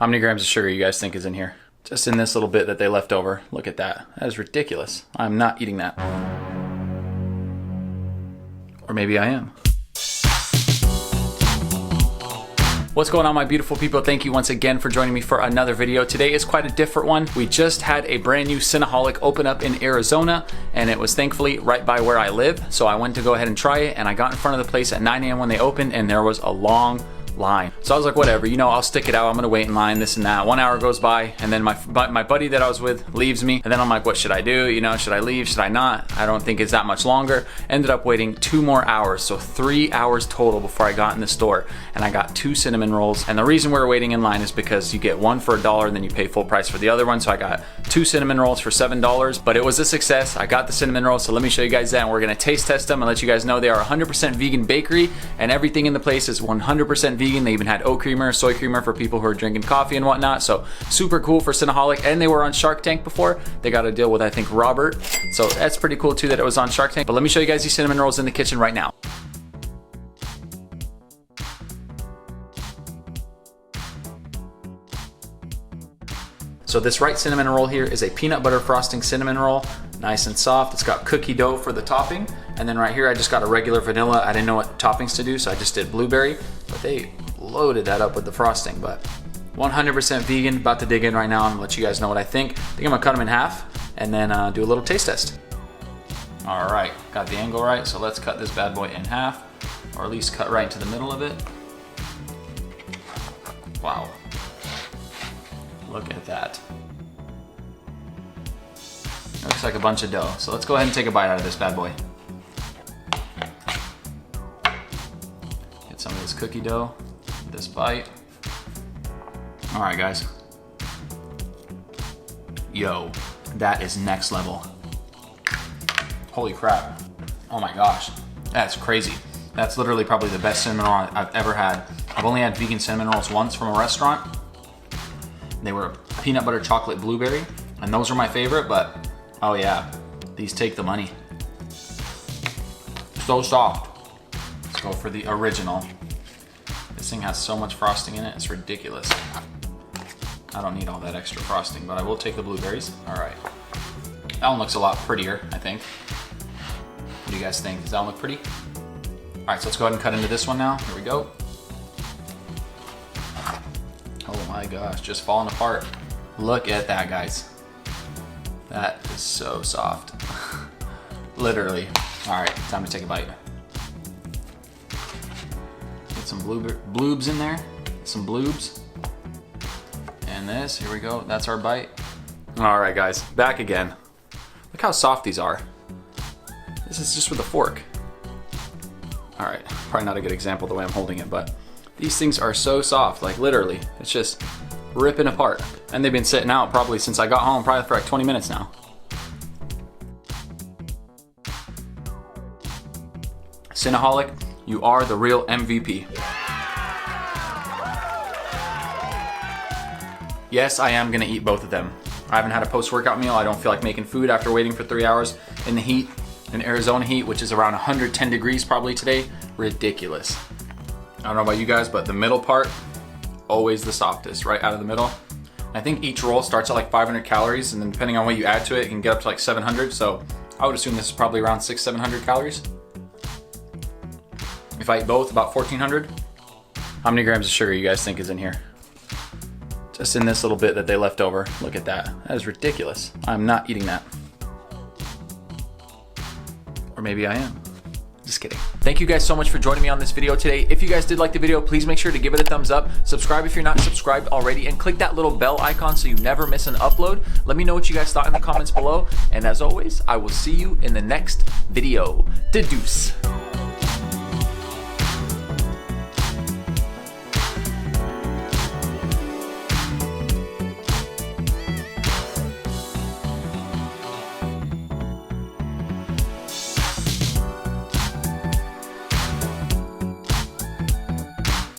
How many grams of sugar you guys think is in here? Just in this little bit that they left over. Look at that. That is ridiculous. I'm not eating that. Or maybe I am. What's going on, my beautiful people? Thank you once again for joining me for another video. Today is quite a different one. We just had a brand new Cinnaholic open up in Arizona, and it was thankfully right by where I live. So I went to go ahead and try it, and I got in front of the place at 9 a.m. when they opened, and there was a long line. So I was like, whatever, you know, I'll stick it out. I'm gonna wait in line, this and that. 1 hour goes by, and then my buddy that I was with leaves me, and then I'm like, what should I do? You know, should I leave? Should I not? I don't think it's that much longer. Ended up waiting 2 more hours, so 3 hours total before I got in the store, and I got 2 cinnamon rolls. And the reason we're waiting in line is because you get one for $1 and then you pay full price for the other one. So I got 2 cinnamon rolls for $7, but it was a success. I got the cinnamon rolls, so let me show you guys that, and we're gonna taste test them and let you guys know they are 100% vegan bakery, and everything in the place is 100% vegan. They even had oat creamer, soy creamer for people who are drinking coffee and whatnot. So super cool for Cinnaholic. And they were on Shark Tank before. They got a deal with, I think, Robert. So that's pretty cool too that it was on Shark Tank. But let me show you guys these cinnamon rolls in the kitchen right now. So this right cinnamon roll here is a peanut butter frosting cinnamon roll. Nice and soft. It's got cookie dough for the topping. And then right here, I just got a regular vanilla. I didn't know what toppings to do, so I just did blueberry. But they loaded that up with the frosting. But 100% vegan. About to dig in right now and let you guys know what I think. I think I'm gonna cut them in half and then do a little taste test. All right, got the angle right. So let's cut this bad boy in half, or at least cut right into the middle of it. Wow. Look at that. Looks like a bunch of dough. So let's go ahead and take a bite out of this bad boy. Get some of this cookie dough, this bite. All right, guys. Yo, that is next level. Holy crap. Oh my gosh, that's crazy. That's literally probably the best cinnamon roll I've ever had. I've only had vegan cinnamon rolls once from a restaurant. They were peanut butter chocolate blueberry, and those are my favorite, but oh yeah, these take the money. So soft. Let's go for the original. This thing has so much frosting in it, it's ridiculous. I don't need all that extra frosting, but I will take the blueberries. All right. That one looks a lot prettier, I think. What do you guys think? Does that one look pretty? All right, so let's go ahead and cut into this one now. Here we go. Oh my gosh, just falling apart. Look at that, guys. That is so soft. Literally. All right, time to take a bite. Get some bloobs in there. Some bloobs. And this, here we go. That's our bite. All right, guys, back again. Look how soft these are. This is just with a fork. All right, probably not a good example the way I'm holding it, but these things are so soft, like literally, it's just ripping apart. And they've been sitting out probably since I got home, probably for like 20 minutes now. Cinnaholic, you are the real MVP. Yes, I am gonna eat both of them. I haven't had a post-workout meal. I don't feel like making food after waiting for 3 hours in the heat, in Arizona heat, which is around 110 degrees probably today. Ridiculous. I don't know about you guys, but the middle part, always the softest, right out of the middle. I think each roll starts at like 500 calories, and then depending on what you add to it, it can get up to like 700. So I would assume this is probably around 600-700 calories. If I eat both, about 1,400. How many grams of sugar you guys think is in here? Just in this little bit that they left over. Look at that. That is ridiculous. I'm not eating that. Or maybe I am. Just kidding. Thank you guys so much for joining me on this video today. If you guys did like the video, please make sure to give it a thumbs up. Subscribe if you're not subscribed already, and click that little bell icon so you never miss an upload. Let me know what you guys thought in the comments below. And as always, I will see you in the next video. Deuce.